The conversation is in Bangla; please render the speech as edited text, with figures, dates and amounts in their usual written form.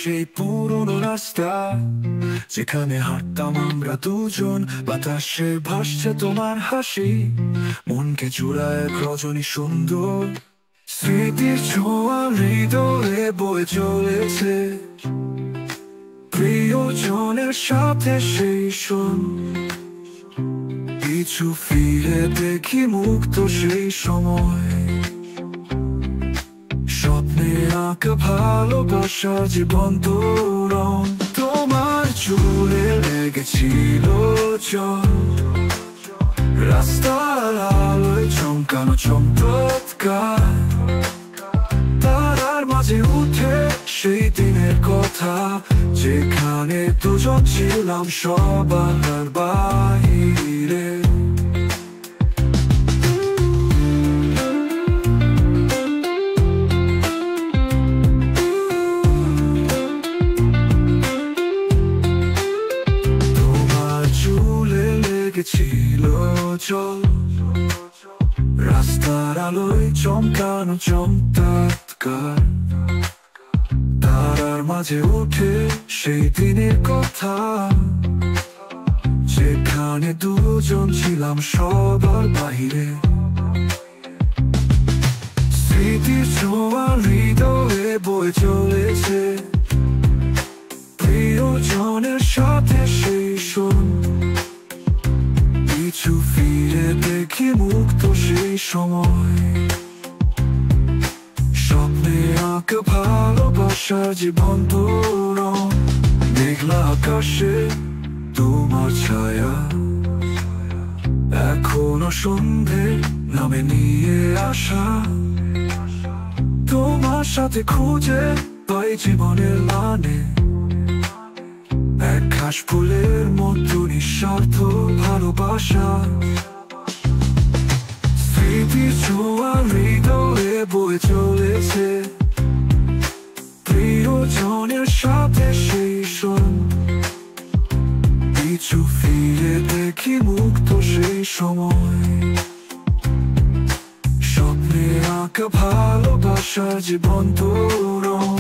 সেই পুরনো রাস্তা যেখানে হাঁটতাম আমরা দুজন, বাতাসে ভাসছে তোমার হাসি, মনকে জুড়ায় এক রজনী সুন্দর। স্মৃতির ছোঁয়া হৃদয়ে বয়ে চলেছে, প্রিয়জনের সাথে সেই শোন। কিছু ফিরে দেখি মুক্ত সেই সময়, স্বপ্নে আঁকা ভালোবাসা জীবন্ত রং। তোমার চুলে লেগেছিল জল, রাস্তার আলোয় চমকানো চমৎকার, তারার মাঝে উঠে সেই দিনের কথা, যেখানে দুজন ছিলাম সবার বাহিরে। তোমার চুলে লেগেছিল জল, রাস্তার আলোয় চমকানো চমৎকার, তারার মাঝে উঠে সেই দিনের কথা, যেখানে দুজন ছিলাম সবার বাহিরে। স্মৃতির ছোঁয়া হৃদয়ে বয়ে চলেছে, প্রিয়জনের সাথে সেই শোন। কিছু ফিরে দেখি মুক্ত সেই সময়, স্বপ্নে আঁকা ভালোবাসা জীবন্ত রং। মেঘলা আকাশে তোমার ছায়া, এখনো সন্ধে নামে নিয়ে আসা, তোমার সাথে খুঁজে পাই জীবনের মানে, এক ঘাস ফুলের মতো নিঃস্বার্থ ভালোবাসা। স্মৃতির ছোঁয়া হৃদয়ে বয়ে চলেছে, প্রিয়জনের সাথে সেই শোন। কিছু ফিরে দেখি মুক্ত সেই সময়, স্বপ্নে আঁকা ভালোবাসা জীবন্ত রং।